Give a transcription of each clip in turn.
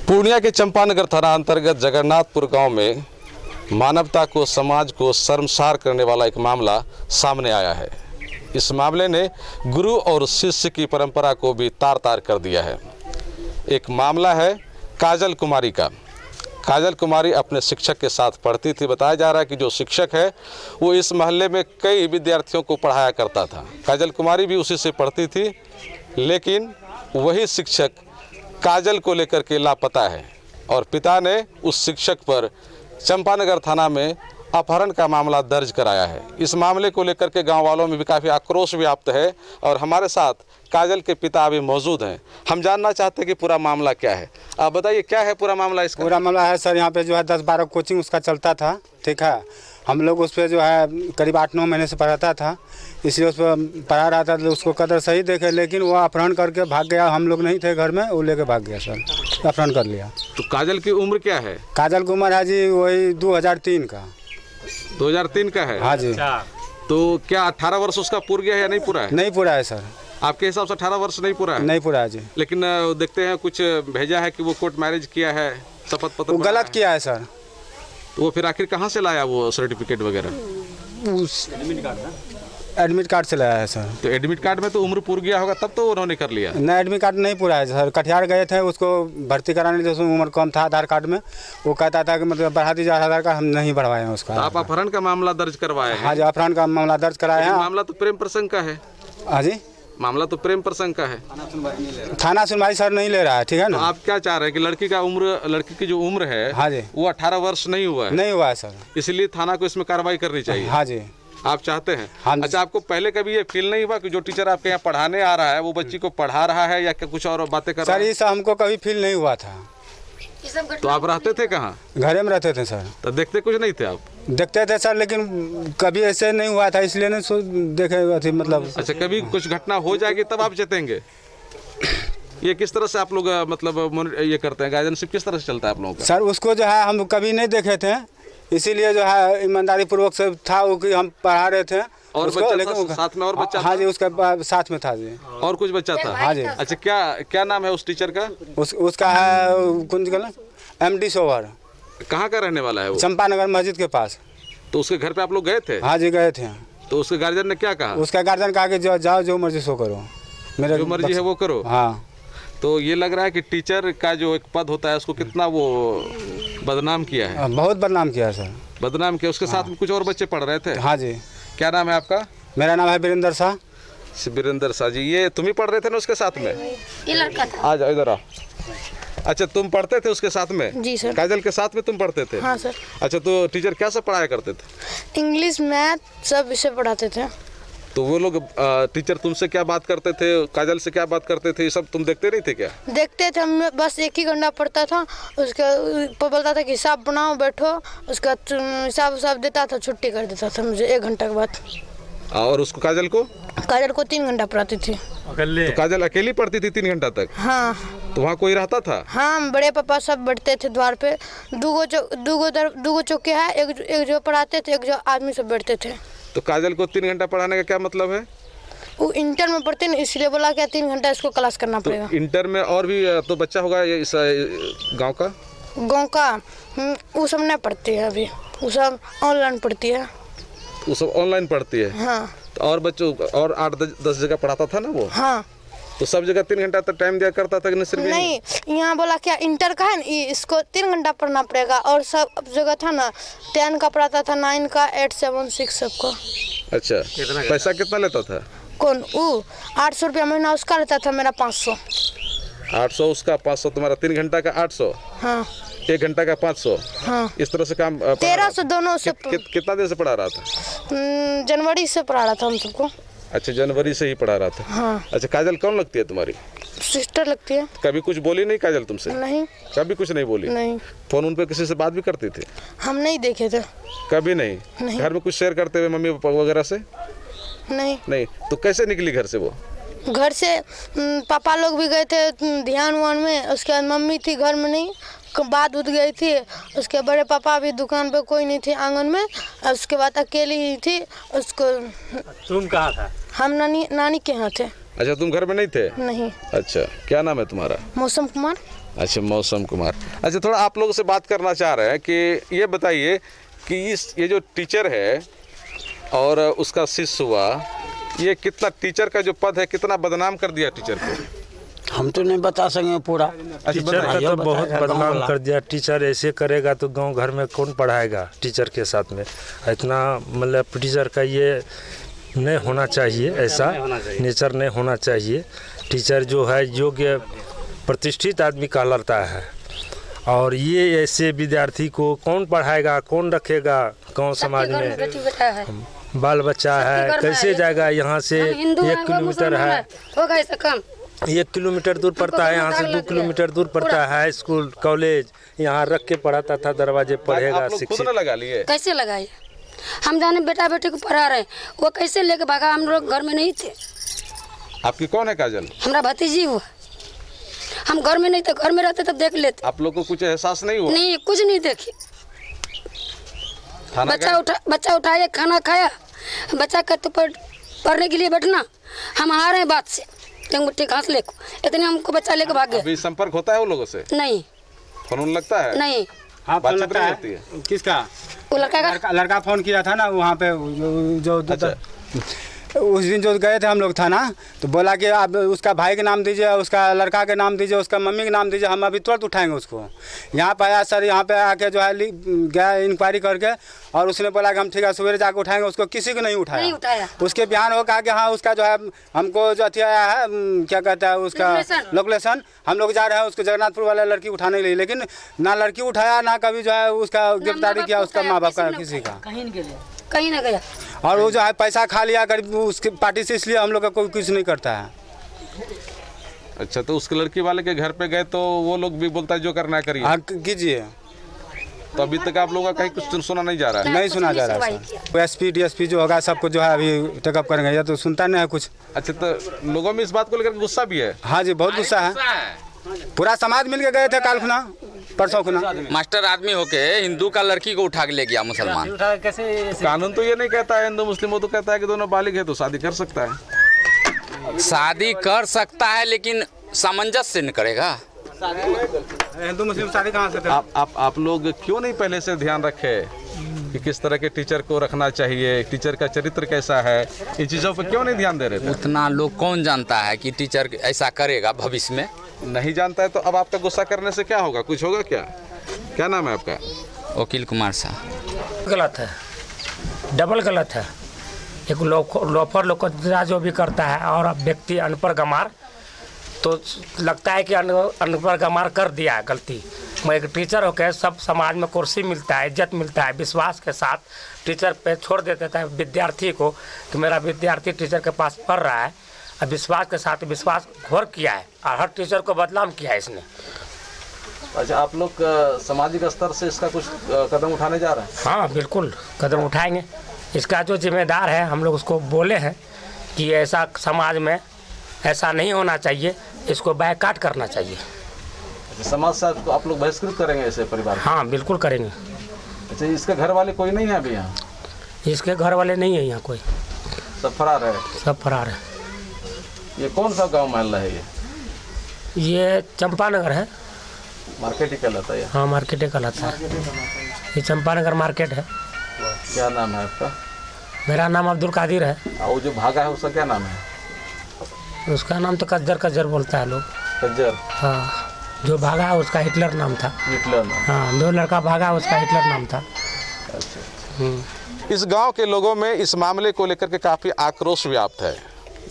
पूर्णिया के चंपानगर थाना अंतर्गत जगन्नाथपुर गांव में मानवता को, समाज को शर्मसार करने वाला एक मामला सामने आया है। इस मामले ने गुरु और शिष्य की परंपरा को भी तार तार कर दिया है। एक मामला है काजल कुमारी का। काजल कुमारी अपने शिक्षक के साथ पढ़ती थी। बताया जा रहा है कि जो शिक्षक है वो इस मोहल्ले में कई विद्यार्थियों को पढ़ाया करता था। काजल कुमारी भी उसी से पढ़ती थी, लेकिन वही शिक्षक काजल को लेकर के लापता है और पिता ने उस शिक्षक पर चंपानगर थाना में अपहरण का मामला दर्ज कराया है। इस मामले को लेकर के गांव वालों में भी काफ़ी आक्रोश व्याप्त है और हमारे साथ काजल के पिता अभी मौजूद हैं। हम जानना चाहते हैं कि पूरा मामला क्या है। आप बताइए, क्या है पूरा मामला इसका? पूरा मामला है सर, यहाँ पे जो है 10-12 कोचिंग उसका चलता था, ठीक है। हम लोग उस पर जो है करीब 8-9 महीने से पढ़ाता था, इसलिए उस पर पढ़ा रहा था तो उसको कदर सही देखे, लेकिन वो अपहरण करके भाग गया। हम लोग नहीं थे घर में, वो लेके भाग गया सर, अपहरण कर लिया। तो काजल की उम्र क्या है? काजल की उम्र है जी वही 2003 का। 2003 का है? हाँ जी। तो क्या 18 वर्ष उसका पूरा गया है या नहीं पूरा है? नहीं पूरा है सर। आपके हिसाब से 18 वर्ष नहीं पूरा है? नहीं पूरा है जी। लेकिन देखते हैं कुछ भेजा है कि वो कोर्ट मैरिज किया है, शपथ पत्र वो गलत किया है सर। तो वो फिर आखिर कहाँ से लाया वो सर्टिफिकेट वगैरह? उस एडमिट कार्ड से लाया है सर। तो एडमिट कार्ड में तो उम्र पूरा गया होगा, तब तो उन्होंने कर लिया। नहीं, एडमिट कार्ड नहीं पूरा है सर। कटिहार गए थे उसको भर्ती कराने, जो उसमें उम्र कम था आधार कार्ड में, वो कहता था कि मतलब बढ़ा दीजिए आधार कार्ड, हम नहीं बढ़वाए हैं उसका। तो आप अपहरण का मामला दर्ज करवाए हैं? हाँ जी, अपहरण का मामला दर्ज कराया है। मामला तो प्रेम प्रसंग का है। हाँ जी, मामला तो प्रेम प्रसंग का है। थाना सुनवाई सर नहीं ले रहा है, ठीक है ना। तो आप क्या चाह रहे हैं कि लड़की की जो उम्र है, हाँ जी, वो 18 वर्ष नहीं हुआ है? नहीं हुआ है सर, इसलिए थाना को इसमें कार्रवाई करनी चाहिए। हाँ जी, आप चाहते हैं? हाँ। अच्छा, आपको पहले कभी ये फील नहीं हुआ कि जो टीचर आपके यहाँ पढ़ाने आ रहा है वो बच्ची को पढ़ा रहा है या क्या कुछ और बातें कर रहा है? सर ये सब हमको कभी फील नहीं हुआ था। तो आप रहते थे कहाँ? घरे में रहते थे सर। तो देखते कुछ नहीं थे आप? देखते थे सर, लेकिन कभी ऐसे नहीं हुआ था, इसलिए नहीं देखे थे मतलब। अच्छा, कभी कुछ घटना हो जाएगी तब आप जतेंगे? ये किस तरह से आप लोग मतलब ये करते हैं, गाइडेंशिप किस तरह से चलता है आप लोगों का? सर उसको जो है हम कभी नहीं देखे थे, इसीलिए जो है ईमानदारी पूर्वक से था वो कि हम पढ़ा रहे थे। और उसको, बच्चा था साथ में? और बच्चा? हाँ जी, उसका साथ में था जी। और कुछ बच्चा था? हाँ जी। अच्छा, क्या नाम है उस टीचर का? उसका है कुंज MD सोवर। कहाँ का रहने वाला है वो? चंपानगर मस्जिद के पास। तो उसके घर पे आप लोग गए थे? हाँ जी, गए थे। तो उसके गार्जियन ने क्या कहा? उसका गार्जियन कहा कि जाओ जो मर्जी सो करो, मेरे जो मर्जी है वो करो। हाँ। तो ये लग रहा है कि टीचर का जो एक पद होता है उसको कितना वो बदनाम किया है। बहुत बदनाम किया सर। बदनाम किया। उसके साथ में कुछ और बच्चे पढ़ रहे थे? हाँ जी। क्या नाम है आपका? मेरा नाम है वीरेंद्र शाह। वीरेंद्र शाह जी, ये तुम ही पढ़ रहे थे ना उसके साथ में? ये लड़का था। आ जाओ इधर आओ। अच्छा, तुम पढ़ते थे उसके साथ में? जी सर। काजल के साथ में तुम पढ़ते थे? हाँ सर। अच्छा, तो टीचर क्या सब पढ़ाया करते थे? इंग्लिश, मैथ सब विषय पढ़ाते थे। तो वो लोग टीचर तुमसे क्या बात करते थे, काजल से क्या बात करते थे, ये सब तुम देखते नहीं थे क्या? देखते थे हम, बस एक ही घंटा पढ़ता था। उसका बोलता था कि हिसाब बनाओ, बैठो। उसका हिसाब देता था, छुट्टी कर देता था मुझे 1 घंटा के बाद। और उसको काजल को 3 घंटा पढ़ाती थी। तो काजल अकेली पढ़ती थी 3 घंटा तक? हाँ। तो वहाँ कोई रहता था? हाँ, बड़े पापा सब बैठते थे द्वार पे। दूगो चौके है, एक जो पढ़ाते थे, एक जो आदमी सब बैठते थे। तो काजल को 3 घंटा पढ़ाने का क्या मतलब है? वो इंटर में पढ़ते ना, इसलिए बोला क्या 3 घंटा इसको क्लास करना पड़ेगा। तो इंटर में और भी तो बच्चा होगा इस गांव का? वो सब नहीं पढ़ती है अभी, वो सब ऑनलाइन पढ़ती है। वो सब ऑनलाइन पढ़ती है? हाँ। तो और बच्चों और 8-10 जगह पढ़ाता था ना वो? हाँ। तो सब जगह 3 घंटा तक टाइम दिया करता था कि सिर्फ? नहीं, यहाँ बोला क्या इंटर का है ना, इसको 3 घंटा पढ़ना पड़ेगा। और सब जगह था ना, 10 का पढ़ाता था, 9 का, 8, 7, 6 सबको। अच्छा, पैसा कितना लेता था? कौन? वो 800 रुपया महीना उसका लेता था, मेरा 500। 800 उसका, 500 तुम्हारा। 3 घंटा का 800? हाँ। 1 घंटा का 500? हाँ। इस तरह से काम 1300 दोनों से। कितना देर से पढ़ा रहा था? जनवरी से पढ़ा रहा था हम सबको। अच्छा, जनवरी से ही पढ़ा रहा था। हाँ। अच्छा, काजल कौन लगती है तुम्हारी? सिस्टर लगती है। कभी कुछ बोली नहीं काजल तुमसे? नहीं। कभी कुछ नहीं बोली? नहीं। फोन उन पे किसी से बात भी करती थी? हम नहीं देखे थे। कभी नहीं? नहीं। घर में कुछ शेयर करते हुए मम्मी पापा वगैरह से? नहीं। तो कैसे निकली घर से वो? घर से पापा लोग भी गए थे ध्यान वान में, उसके बाद मम्मी थी घर में नहीं, बात उठ गई थी। उसके बड़े पापा भी दुकान पे कोई नहीं थे आंगन में, उसके बाद अकेली ही थी। उसको तुम कहाँ था? हम नानी के यहाँ थे। अच्छा, तुम घर में नहीं थे? नहीं। अच्छा, क्या नाम है तुम्हारा? मौसम कुमार। अच्छा, मौसम कुमार। अच्छा, थोड़ा आप लोगों से बात करना चाह रहे हैं कि ये बताइए कि ये जो टीचर है और उसका शिष्य हुआ, ये कितना टीचर का जो पद है कितना बदनाम कर दिया टीचर को? हम तो नहीं बता सकेंगे पूरा। टीचर का तो बहुत बदनाम कर दिया। टीचर ऐसे करेगा तो गांव घर में कौन पढ़ाएगा टीचर के साथ में? इतना मतलब टीचर का ये नहीं होना चाहिए, ऐसा नेचर नहीं होना चाहिए। टीचर जो है योग्य प्रतिष्ठित आदमी कहलाता है, और ये ऐसे विद्यार्थी को कौन पढ़ाएगा, कौन रखेगा गांव समाज में? बाल बच्चा है, कैसे जाएगा यहाँ से? 1 किलोमीटर है, होगा इसका काम। 1 किलोमीटर दूर पड़ता है, यहाँ से 2 किलोमीटर दूर पड़ता है स्कूल कॉलेज। यहाँ रख के पढ़ाता था, दरवाजे पढ़ेगा शिक्षित। खुद न लगा लिए? कैसे लगाए? हम जाने बेटा बेटी को पढ़ा रहे, वो कैसे लेके भागा? हम लोग घर में नहीं थे। आपकी कौन है काजल? हमारा भतीजी हुआ। हम घर में नहीं थे, घर में रहते तब देख लेते। आप लोग को कुछ एहसास नहीं हुआ? नहीं, कुछ नहीं देखी। बच्चा उठाया, खाना खाया, बच्चा का तो पढ़ने के लिए बैठना, हम आ रहे हैं बात से मुट्ठी घास लेको, इतने हमको बच्चा लेके भाग गया। अभी संपर्क होता है उन लोगों से? नहीं। फोन लगता है? नहीं। हाँ, फोन लगता है। किसका? वो लड़का फोन किया था ना वहाँ पे जो अच्छा। उस दिन जो गए थे हम लोग थाना, तो बोला कि आप उसका भाई के नाम दीजिए, उसका लड़का के नाम दीजिए, उसका मम्मी के नाम दीजिए, हम अभी तुरंत उठाएंगे उसको। यहाँ पे आया सर, यहाँ पे आके जो है गया इंक्वायरी करके, और उसने बोला कि हम ठीक है सवेरे जाकर उठाएंगे उसको। किसी को नहीं उठाया। उसके बयान हो कहा कि हाँ उसका जो है हमको जो अथी आया है, क्या कहता है उसका लोकेशन, हम लोग जा रहे हैं उसको जगन्नाथपुर वाला लड़की उठाने के लिए, लेकिन ना लड़की उठाया ना कभी जो है उसका गिरफ्तारी किया उसका माँ बाप का, किसी का कहीं ना गया। और वो जो है पैसा खा लिया कर उसकी पार्टी से, इसलिए हम लोग का कोई कुछ नहीं करता है। अच्छा, तो उसके लड़की वाले के घर पे गए तो वो लोग भी बोलता है जो करना है करिए। हाँ, कीजिए। तो अभी तक आप लोगों का कहीं कुछ सुना नहीं जा रहा है? नहीं सुना जा रहा है सर। एसपी डीएसपी जो होगा सबको जो है अभी टेकअप करेंगे, या तो सुनता नहीं है कुछ। अच्छा, तो लोगों में इस बात को लेकर गुस्सा भी है? हाँ जी, बहुत गुस्सा है। पूरा समाज मिल के गए थे काल खुना, परसों खुना। मास्टर आदमी होके हिंदू का लड़की को उठा के ले गया मुसलमान। कानून तो ये नहीं कहता है हिंदू मुस्लिम, वो तो कहता है कि दोनों बालिग है तो शादी कर सकता है। शादी कर सकता है लेकिन सामंजस्य से न करेगा। हिंदू मुस्लिम शादी कहाँ से? आप लोग क्यों नहीं पहले से ध्यान रखे कि किस तरह के टीचर को रखना चाहिए, टीचर का चरित्र कैसा है, इन चीज़ों पर क्यों नहीं ध्यान दे रहे थे? उतना लोग कौन जानता है कि टीचर ऐसा करेगा भविष्य में? नहीं जानता है तो अब आपका गुस्सा करने से क्या होगा? कुछ होगा क्या? क्या नाम है आपका? वकील कुमार साहब। गलत है, डबल गलत है। एक लोफर लोग जो भी करता है और व्यक्ति अनपढ़ गंवार, तो लगता है कि अनपढ़ गंवार कर दिया है गलती। मैं एक टीचर होकर सब समाज में कुर्सी मिलता है, इज्जत मिलता है, विश्वास के साथ टीचर पे छोड़ देते थे विद्यार्थी को कि मेरा विद्यार्थी टीचर के पास पढ़ रहा है। अब विश्वास के साथ विश्वास घोर किया है और हर टीचर को बदनाम किया है इसने। अच्छा, आप लोग सामाजिक स्तर से इसका कुछ कदम उठाने जा रहे हैं? हाँ बिल्कुल, कदम उठाएंगे। इसका जो जिम्मेदार है हम लोग उसको बोले हैं कि ऐसा समाज में ऐसा नहीं होना चाहिए, इसको बायकाट करना चाहिए। समाज से आप लोग बहिष्कृत करेंगे ऐसे परिवार? हाँ बिल्कुल करेंगे। अच्छा, इसके घर वाले कोई नहीं है अभी यहाँ? इसके घर वाले नहीं है यहाँ कोई, सब फरार है? सब फरार है। ये कौन सा गांव मोहल्ला है ये चंपानगर है। मार्केट ही कहलाता है? हाँ मार्केट ही कहलाता है, ये चंपानगर मार्केट है। क्या नाम है आपका? मेरा नाम अब्दुल कादिर है। और वो जो भागा है उसका क्या नाम है? उसका नाम तो कज्जर बोलता है लोग। कज्जर? हाँ, जो भागा है उसका हिटलर नाम था। हिटलर नाम? हाँ, 2 लड़का भागा उसका हिटलर नाम था। इस गांव के लोगों में इस मामले को लेकर के काफ़ी आक्रोश व्याप्त है।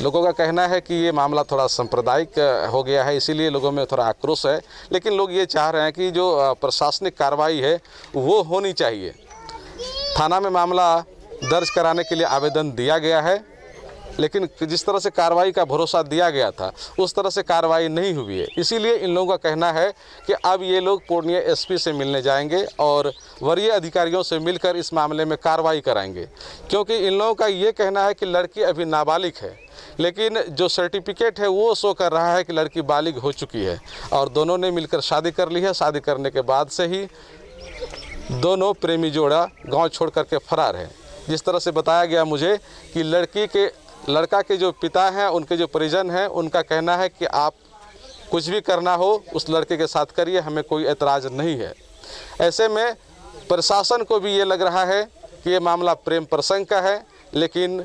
लोगों का कहना है कि ये मामला थोड़ा सांप्रदायिक हो गया है, इसीलिए लोगों में थोड़ा आक्रोश है। लेकिन लोग ये चाह रहे हैं कि जो प्रशासनिक कार्रवाई है वो होनी चाहिए। थाना में मामला दर्ज कराने के लिए आवेदन दिया गया है, लेकिन जिस तरह से कार्रवाई का भरोसा दिया गया था उस तरह से कार्रवाई नहीं हुई है। इसीलिए इन लोगों का कहना है कि अब ये लोग पूर्णिया एसपी से मिलने जाएंगे और वरीय अधिकारियों से मिलकर इस मामले में कार्रवाई कराएंगे, क्योंकि इन लोगों का ये कहना है कि लड़की अभी नाबालिग है, लेकिन जो सर्टिफिकेट है वो शो कर रहा है कि लड़की बालिग हो चुकी है और दोनों ने मिलकर शादी कर ली है। शादी करने के बाद से ही दोनों प्रेमी जोड़ा गाँव छोड़ करके फरार है। जिस तरह से बताया गया मुझे कि लड़का के जो पिता हैं, उनके जो परिजन हैं, उनका कहना है कि आप कुछ भी करना हो उस लड़के के साथ करिए, हमें कोई एतराज़ नहीं है। ऐसे में प्रशासन को भी ये लग रहा है कि ये मामला प्रेम प्रसंग का है, लेकिन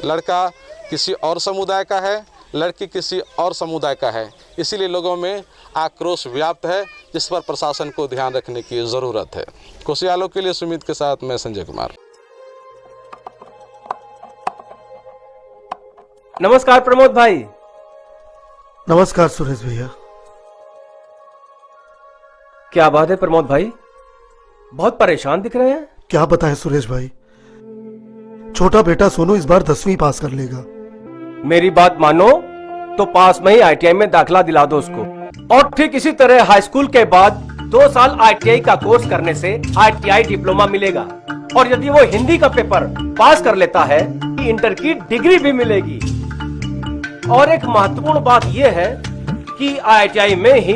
लड़का किसी और समुदाय का है, लड़की किसी और समुदाय का है, इसीलिए लोगों में आक्रोश व्याप्त है, जिस पर प्रशासन को ध्यान रखने की ज़रूरत है। कोसियालो के लिए सुमित के साथ मैं संजय कुमार। नमस्कार प्रमोद भाई। नमस्कार सुरेश भैया। क्या बात है प्रमोद भाई, बहुत परेशान दिख रहे हैं। क्या बताएं सुरेश भाई, छोटा बेटा सोनू इस बार 10वीं पास कर लेगा। मेरी बात मानो तो पास में ही आईटीआई में दाखिला दिला दो उसको, और ठीक इसी तरह हाई स्कूल के बाद 2 साल आईटीआई का कोर्स करने से आईटीआई डिप्लोमा मिलेगा, और यदि वो हिंदी का पेपर पास कर लेता है इंटर की डिग्री भी मिलेगी। और एक महत्वपूर्ण बात यह है कि आईटीआई में ही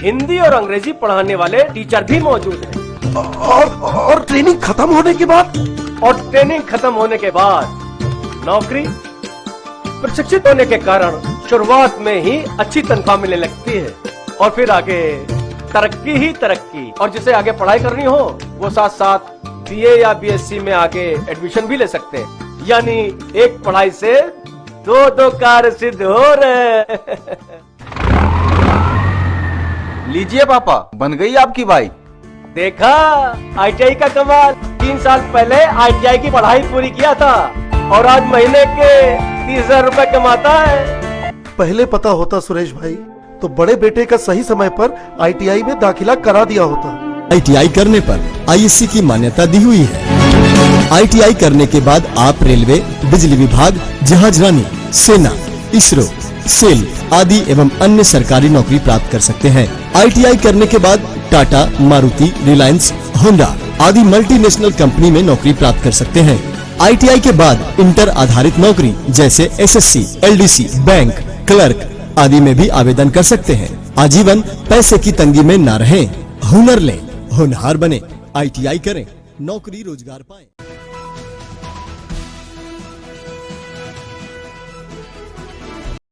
हिंदी और अंग्रेजी पढ़ाने वाले टीचर भी मौजूद हैं। और ट्रेनिंग खत्म होने के बाद नौकरी प्रशिक्षित होने के कारण शुरुआत में ही अच्छी तनख्वाह मिलने लगती है, और फिर आगे तरक्की ही तरक्की। और जिसे आगे पढ़ाई करनी हो वो साथ साथ बीए या बीएससी में आगे एडमिशन भी ले सकते हैं। यानी एक पढ़ाई से दो कार्य सिद्ध हो रहे। लीजिए पापा, बन गई आपकी बाइक। देखा आईटीआई का कमाल। 3 साल पहले आईटीआई की पढ़ाई पूरी किया था और आज महीने के 30,000 रुपए कमाता है। पहले पता होता सुरेश भाई तो बड़े बेटे का सही समय पर आईटीआई में दाखिला करा दिया होता। आईटीआई करने पर आईएससी की मान्यता दी हुई है। आईटीआई करने के बाद आप रेलवे, बिजली विभाग, जहाजरानी, सेना, इसरो, सेल आदि एवं अन्य सरकारी नौकरी प्राप्त कर सकते हैं। आईटीआई करने के बाद टाटा, मारुति, रिलायंस, होंडा आदि मल्टीनेशनल कंपनी में नौकरी प्राप्त कर सकते हैं। आईटीआई के बाद इंटर आधारित नौकरी जैसे एसएससी, एलडीसी, बैंक, क्लर्क आदि में भी आवेदन कर सकते हैं। आजीवन पैसे की तंगी में न रहें, हुनर लें, होनहार बने, आईटीआई करें, नौकरी रोजगार पाएं।